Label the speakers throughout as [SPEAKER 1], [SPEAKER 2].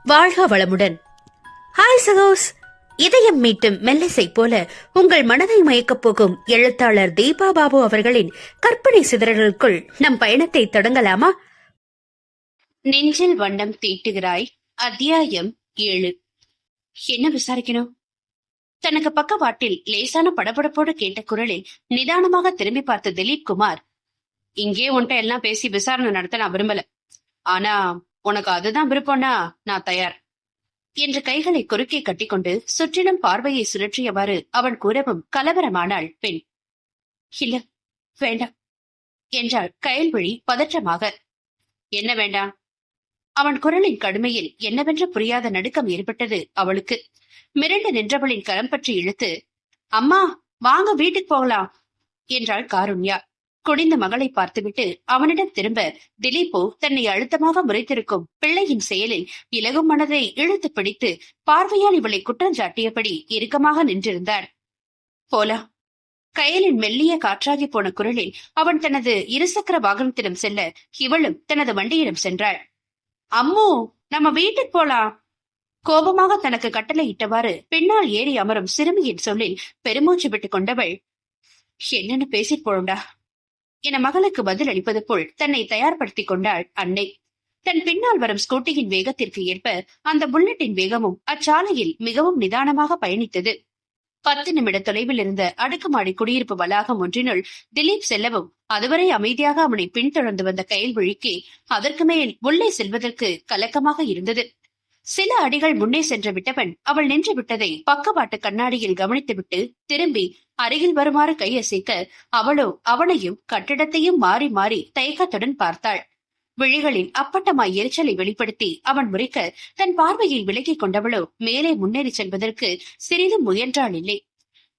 [SPEAKER 1] வாழ்க வளமுடன். ஹாய் சகோஸ், இதயம் மீட்டும் மெல்லிசை போல உங்கள் மனதை மயக்கப் போகும் எழுத்தாளர் தீபா பாபு அவர்களின் கற்பனை சிதறல்களுக்குள் நம் பயணத்தை தொடங்கலாமா? நெஞ்சில் வண்ணம் தீட்டுகிறாய், அத்தியாயம் 7. என்ன விசாரிக்கணும்? தனக்கு பக்கவாட்டில் லேசான படபடப்போடு கேட்ட குரலில் நிதானமாக திரும்பி பார்த்த திலீப் குமார், இங்கே உன்ட்ட எல்லாம் பேசி விசாரணை நடத்த நான் விரும்பல. ஆனா உனக்கு அதுதான் விருப்பம்னா நான் தயார் என்று கைகளை குறுக்கே கட்டிக்கொண்டு சுற்றிலும் பார்வையை சுழற்றியவாறு அவன் கூறவும் கலவரமானாள் பெண். இல்ல, வேண்டாம் என்றாள் கயல்விழி பதற்றமாக. என்ன வேண்டாம்? அவன் குரலின் கடுமையில் என்னவென்று புரியாத நடுக்கம் ஏற்பட்டது அவளுக்கு. மிரண்டு நின்றவளின் கரம் பற்றி இழுத்து, அம்மா வாங்க வீட்டுக்கு போகலாம் என்றாள் காருண்யா. குடிந்த மகளை பார்த்துவிட்டு அவனிடம் திரும்ப திலீப்போ தன்னை அழுத்தமாக முறைத்திருக்கும் பிள்ளையின் செயலில் இலகும் மனதை இழுத்து பிடித்து பார்வையால் இவளை குற்றஞ்சாட்டியபடி இறுக்கமாக நின்றிருந்தான். போலாம். கயலின் மெல்லிய காற்றாகி போன குரலில் அவன் தனது இருசக்கர வாகனத்திடம் செல்ல இவளும் தனது வண்டியிடம் சென்றாள். அம்மு, நம்ம வீட்டுக்கு போலாம். கோபமாக தனக்கு கட்டளை இட்டவாறு பின்னால் ஏறி அமரும் சிறுமியின் சொல்லில் பெருமூச்சு விட்டுக் கொண்டவள், என்னன்னு பேசிட்டு போடும்டா என மகளுக்கு பதில் அளிப்பது போல் தன்னை தயார்படுத்திக் கொண்டாள் அன்னை. தன் பின்னால் வரும் ஸ்கூட்டியின் வேகத்திற்கு ஏற்ப அந்த புல்லட்டின் வேகமும் அச்சாலையில் மிகவும் நிதானமாக பயணித்தது. 10 நிமிட தொலைவில் இருந்த அடுக்குமாடி குடியிருப்பு வளாகம் ஒன்றினுள் திலீப் செல்லவும் அதுவரை அமைதியாக அவனை பின்தொடர்ந்து வந்த கயல்விழிக்கு அதற்கு மேல் உள்ளே செல்வதற்கு கலக்கமாக இருந்தது. சில அடிகள் முன்னே சென்று விட்டவன் அவள் நின்று விட்டதை பக்கவாட்டு கண்ணாடியில் கவனித்துவிட்டு திரும்பி அருகில் வருமாறு கையசைக்க அவளோ அவனையும் கட்டிடத்தையும் மாறி மாறி தயக்கத்துடன் பார்த்தாள். விழிகளில் அப்பட்டமாய் எரிச்சலை வெளிப்படுத்தி அவன் முறைக்க தன் பார்வையை விலக்கிக் கொண்டவளோ மேலே முன்னேறி செல்வதற்கு சிறிதும் முயன்றாள் இல்லை.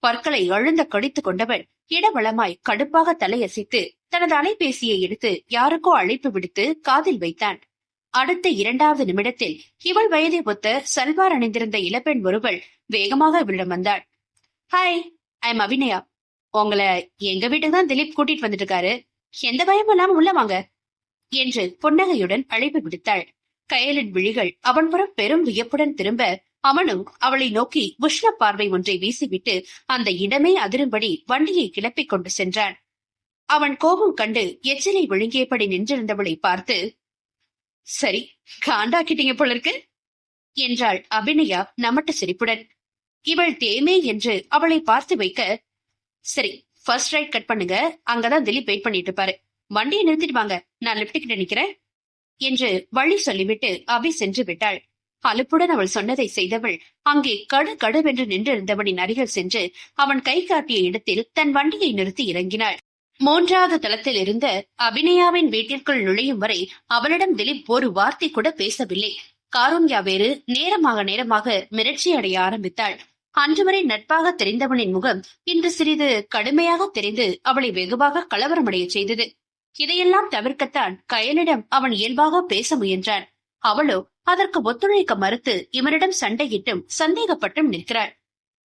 [SPEAKER 1] பற்களை அழுந்த கடித்துக் கொண்டவன் இடவளமாய் கடுப்பாக தலையசைத்து தனது அலைபேசியை எடுத்து யாருக்கோ அழைப்பு விடுத்து காதில் வைத்தான். அடுத்த 2வது நிமிடத்தில் இவள் வயதை ஒத்த சல்வார் அணிந்திருந்த இளப்பெண் ஒருவள் வேகமாக இவளிடம் வந்தாள். Hi, I am Abhinaya. உங்களை எங்க வீட்டுக்கு தான் திலீப் கூட்டிட்டு வந்துட்டு இருக்காரு. எந்த பயமும் இல்லாம உள்ள வாங்க என்று புன்னகையுடன் அழைப்பு விடுத்தாள். கயலின் விழிகள் அவன் புறம் பெரும் வியப்புடன் திரும்ப அவனும் அவளை நோக்கி உஷ்ண பார்வை ஒன்றை வீசிவிட்டு அந்த இடமே அதிரும்படி வண்டியை கிளப்பிக் கொண்டு சென்றான். அவன் கோபம் கண்டு எச்சிலை விழுங்கியபடி நின்றிருந்தவளை பார்த்து, சரி, காண்டாக்கிட்டீங்க போல இருக்கு என்றாள் அபிநயா நமட்ட சிரிப்புடன். இவள் தேமே என்று அவளை பார்த்து வைக்க, சரி, ஃபர்ஸ்ட் ரைட் கட் பண்ணுங்க, அங்கதான் திலீப் வெயிட் பண்ணிட்டு இருப்பாரு, வண்டியை நிறுத்திட்டு வாங்க, நான் லிப்ட் கிட்ட நிக்கிறேன் என்று வழி சொல்லிவிட்டு அபி சென்று விட்டாள். அலுப்புடன் அவள் சொன்னதை செய்தவள் அங்கே கடுகடுவென்று நின்றிருந்தவனின் அருகில் சென்று அவன் கை காட்டிய இடத்தில் தன் வண்டியை நிறுத்தி இறங்கினாள். 3வது தளத்தில் இருந்த அபிநயாவின் வீட்டிற்குள் நுழையும் வரை அவளிடம் திலீப் ஒரு வார்த்தை கூட பேசவில்லை. காருண்யா வேறு நேரமாக மிரட்சி அடைய ஆரம்பித்தாள். அன்று வரை நட்பாக தெரிந்தவனின் முகம் இன்று சிறிது கடுமையாக தெரிந்து அவளை வெகுவாக கலவரமடைய செய்தது. இதையெல்லாம் தவிர்க்கத்தான் கயலிடம் அவன் இயல்பாக பேச முயன்றான். அவளோ அதற்கு ஒத்துழைக்க மறுத்து இவனிடம் சண்டையிட்டும் சந்தேகப்பட்டும் நிற்கிறாள்.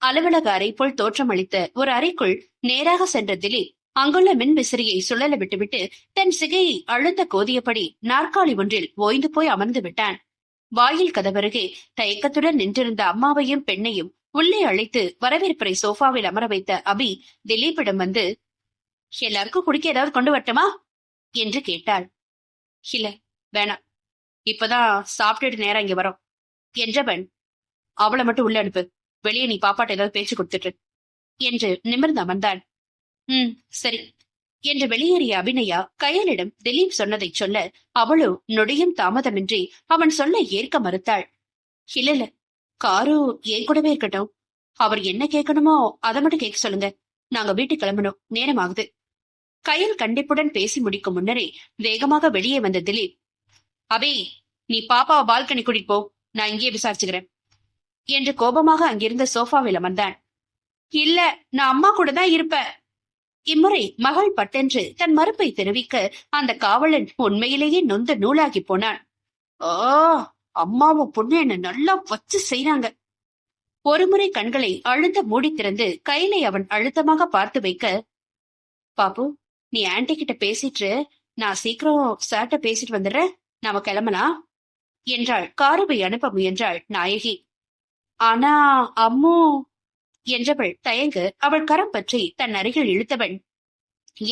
[SPEAKER 1] அலுவலக அறை போல் தோற்றமளித்த ஒரு அறைக்குள் நேராக சென்ற திலீப் அங்குள்ள மின் விசிறியை சுழல விட்டுவிட்டு தன் சிகையை அழுத்த கோதியபடி நாற்காலி ஒன்றில் ஓய்ந்து போய் அமர்ந்து விட்டான். வாயில் கதவருகே தயக்கத்துடன் நின்றிருந்த அம்மாவையும் பெண்ணையும் உள்ளே அழைத்து வரவேற்பறை சோஃபாவில் அமர வைத்த அபி திலீப்பிடம் வந்து, எல்லாருக்கும் குடிக்க ஏதாவது கொண்டு வரட்டுமா என்று கேட்டாள். இல்ல, வேணாம், இப்பதான் சாப்பிட்டுட்டு நேரம் இங்க வரோம் என்றவன், அவளை மட்டும் உள்ள அனுப்பு, வெளியே நீ பாப்பாட்ட ஏதாவது பேச்சு கொடுத்துட்டு என்று நிமிர்ந்து அமர்ந்தான். சரி என்று வெளியேறிய அபிநயா கயலிடம் திலீப் சொன்னதை சொல்ல அவளோ நொடியும் தாமதமின்றி அவன் சொல்ல ஏற்க மறுத்தாள். இல்ல, காரு என் கூடவே இருக்கட்டும், அவர் என்ன கேட்கணுமோ அதை மட்டும் கேட்க சொல்லுங்க, நாங்க வீட்டுக்கு கிளம்பணும், நேரம் ஆகுது. கயல் கண்டிப்புடன் பேசி முடிக்கும் முன்னரே வேகமாக வெளியே வந்த திலீப், அபி, நீ பாப்பாவை பால்கனி கூட்டிட்டு போ, நான் இங்கேயே விசாரிச்சுக்கிறேன் என்று கோபமாக அங்கிருந்த சோஃபாவில் அமர்ந்தான். இல்ல, நான் அம்மா கூட தான் இருப்பேன். இம்முறை மகள் பட்டென்று தன் மறுப்பை தெரிவிக்க அந்த காவலன் உண்மையிலேயே நொந்து நூலாகி போனான். ஓ, அம்மாவும் பொண்ணு என்ன நல்லா வச்சு செய்றாங்க. ஒருமுறை கண்களை அழுத்த மூடி திறந்து கையிலை அவன் அழுத்தமாக பார்த்து வைக்க, பாப்பு, நீ ஆன்டி கிட்ட பேசிட்டு, நான் சீக்கிரம் சார்ட்ட பேசிட்டு வந்துடுறேன், நாம கிளம்பலாம் என்றாள் காருவை அனுப்ப முயன்றாள் நாயகி. ஆனா அம்மு என்றவள் தயங்க அவள் கரம் பற்றி தன் அருகில் இழுத்தவன்,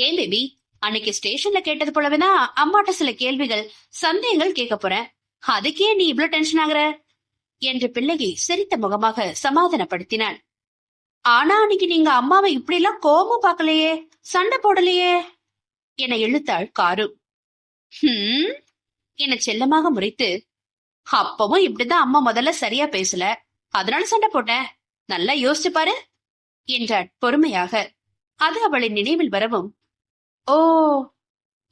[SPEAKER 1] ஏன் பேபி, அன்னைக்கு ஸ்டேஷன்ல கேட்டது போலவேதான் அம்மாட்ட சில கேள்விகள் சந்தேகங்கள் கேட்க போறேன், அதுக்கே நீ இவ்ளோ டென்ஷன் ஆகுற என்று பிள்ளையை சிரித்த முகமாக சமாதானப்படுத்தினான். ஆனா அன்னைக்கு நீங்க அம்மாவை இப்படி எல்லாம் கோபம் பார்க்கலையே, சண்டை போடலையே என இழுத்தாள் காரு. என செல்லமாக முறைத்து, அப்பவும் இப்படிதான் அம்மா முதல்ல சரியா பேசல, அதனால சண்டை போட்டேன், நல்லா யோசிச்சு பாரு என்றாள் பொறுமையாக. அது அவளின் நினைவில் வரவும், ஓ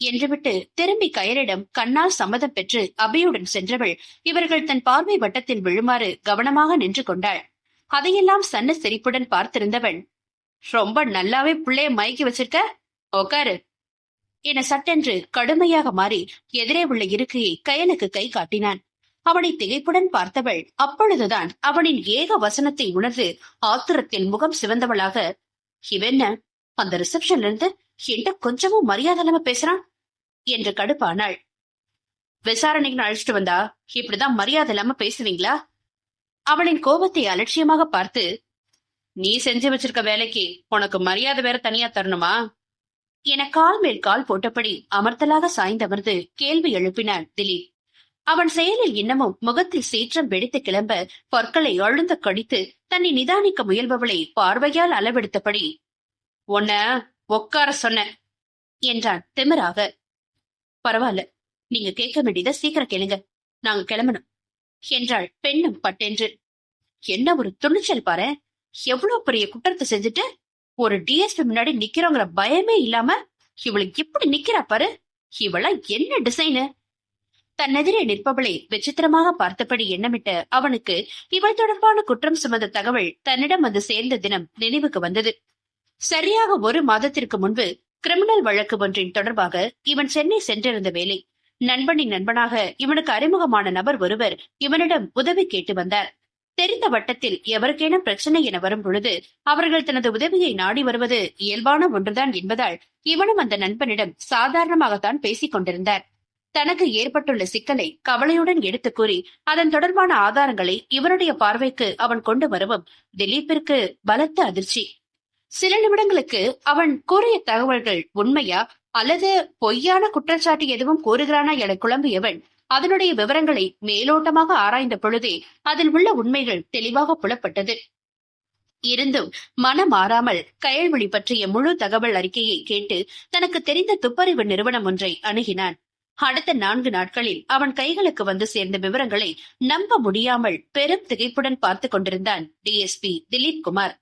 [SPEAKER 1] என்று விட்டு திரும்பி கயலிடம் கண்ணால் சம்மதம் பெற்று அபையுடன் சென்றவள் இவர்கள் தன் பார்வை வட்டத்தில் விழுமாறு கவனமாக நின்று கொண்டாள். அதையெல்லாம் சன்ன சிரிப்புடன் பார்த்திருந்தவன், ரொம்ப நல்லாவே பிள்ளைய மயக்கி வச்சிருக்க, உக்காரு என சட்டென்று கடுமையாக மாறி எதிரே உள்ள இருக்கையை கயலுக்கு கை காட்டினான். அவனை திகைப்புடன் பார்த்தவள் அப்பொழுதுதான் அவனின் ஏக வசனத்தை உணர்ந்து ஆத்திரத்தில் முகம் சிவந்தவளாக, இவென்ன அந்த ரிசப்ஷன்ல இருந்து என்கிட்ட கொஞ்சமும் மரியாதை இல்லாம பேசுறான் என்று கடுப்பானாள். விசாரணைக்கு அழைச்சிட்டு வந்தா இப்படிதான் மரியாதை இல்லாம பேசுவீங்களா? அவளின் கோபத்தை அலட்சியமாக பார்த்து, நீ செஞ்சு வச்சிருக்க வேலைக்கு உனக்கு மரியாதை வேற தனியா தரணுமா என கால் மேல் கால் போட்டபடி அமர்த்தலாக சாய்ந்தமர்ந்து கேள்வி எழுப்பினான் திலீப். அவன் செயலில் இன்னமும் முகத்தில் சீற்றம் வெடித்து கிளம்ப பற்களை அழுந்த கடித்து தன்னை நிதானிக்க முயல்பவளை பார்வையால் அளவெடுத்தபடி, உன்ன உட்கார சொன்ன என்றான் திமிராக. பரவாயில்ல, நீங்க கேட்க வேண்டியத சீக்கிரம் கேளுங்க, நாங்க கிளம்பணும் என்றாள் பெண்ணும் பட்டென்று. என்ன ஒரு துணிச்சல் பாரு, எவ்வளவு பெரிய குற்றத்தை செஞ்சுட்டு ஒரு டிஎஸ்பி முன்னாடி நிக்கிறோங்கிற பயமே இல்லாம இவளுக்கு இப்படி நிக்கிறா பாரு, இவள என்ன டிசைனு? தன்னெதிரே நிற்பவளை விசித்திரமாக பார்த்தபடி எண்ணமிட்ட அவனுக்கு இவள் தொடர்பான குற்றம் சுமந்த தகவல் தன்னிடம் வந்து சேர்ந்த தினம் நினைவுக்கு வந்தது. சரியாக 1 மாதத்திற்கு முன்பு கிரிமினல் வழக்கு ஒன்றின் தொடர்பாக இவன் சென்னை சென்றிருந்த வேளை நண்பனின் நண்பனாக இவனுக்கு அறிமுகமான நபர் ஒருவர் இவனிடம் உதவி கேட்டு வந்தார். தெரிந்த வட்டத்தில் எவருக்கேனும் பிரச்சனை என வரும் பொழுது அவர்கள் தனது உதவியை நாடி வருவது இயல்பான ஒன்றுதான் என்பதால் இவனும் அந்த நண்பனிடம் சாதாரணமாகத்தான் பேசிக் கொண்டிருந்தார். தனக்கு ஏற்பட்டுள்ள சிக்கலை கவலையுடன் எடுத்து கூறி அதன் தொடர்பான ஆதாரங்களை இவனுடைய பார்வைக்கு அவன் கொண்டு வரவும் திலீப்பிற்கு பலத்த அதிர்ச்சி. சில நிமிடங்களுக்கு அவன் கூறிய தகவல்கள் உண்மையா அல்லது பொய்யான குற்றச்சாட்டு எதுவும் கூறுகிறானா என குழம்பியவன் அதனுடைய விவரங்களை மேலோட்டமாக ஆராய்ந்த பொழுதே அதில் உள்ள உண்மைகள் தெளிவாக புலப்பட்டது. இருந்தும் மனம் மாறாமல் கயல்விழி பற்றிய முழு தகவல் அறிக்கையை கேட்டு தனக்கு தெரிந்த துப்பறிவு நிறுவனம் ஒன்றை அணுகினான். அடுத்த 4 நாட்களில் அவன் கைகளுக்கு வந்து சேர்ந்த விவரங்களை நம்ப முடியாமல் பெரும் திகைப்புடன் பார்த்து கொண்டிருந்தான் டிஎஸ்பி திலீப் குமார்.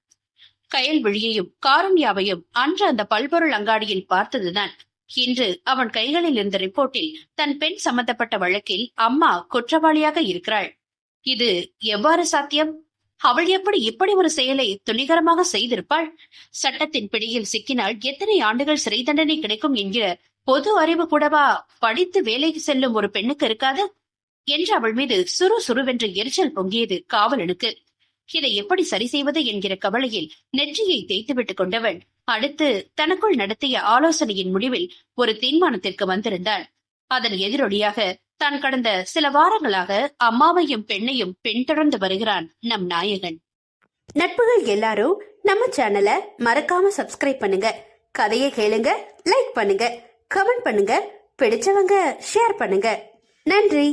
[SPEAKER 1] கயல்விழியையும் காரண்யாவையும் அன்று அந்த பல்பொருள் அங்காடியில் பார்த்ததுதான் இன்று அவன் கைகளில் இருந்த ரிப்போர்ட்டில் தன் பெண் சம்பந்தப்பட்ட வழக்கில் அம்மா குற்றவாளியாக இருக்கிறாள். இது எவ்வாறு சாத்தியம்? அவள் எப்படி இப்படி ஒரு செயலை துணிகரமாக செய்திருப்பாள்? சட்டத்தின் பிடியில் சிக்கினால் எத்தனை ஆண்டுகள் சிறை தண்டனை கிடைக்கும் என்கிற பொது அறிவு கூடவா படித்து வேலைக்கு செல்லும் ஒரு பெண்ணுக்கு இருக்காது என்று அவள் மீது சுறுசுறுவென்று எரிச்சல் பொங்கியது காவலனுக்கு. இதை எப்படி சரி செய்வது என்கிற கவலையில் நெற்றியை தேய்த்துவிட்டுக் கொண்டவன் அடுத்து தனக்குள் நடத்திய ஆலோசனையின் முடிவில் ஒரு தீர்மானத்திற்கு வந்திருந்தான். அதன் எதிரொலியாக தான் கடந்த சில வாரங்களாக அம்மாவையும் பெண்ணையும் பின்தொடர்ந்து வருகிறான் நம் நாயகன். நட்புகள் எல்லாரும் நம்ம சேனலை மறக்காம சப்ஸ்கிரைப் பண்ணுங்க, கதையை கேளுங்க, லைக் பண்ணுங்க, கமெண்ட் பண்ணுங்க, பிடிச்சவங்க ஷேர் பண்ணுங்க. நன்றி.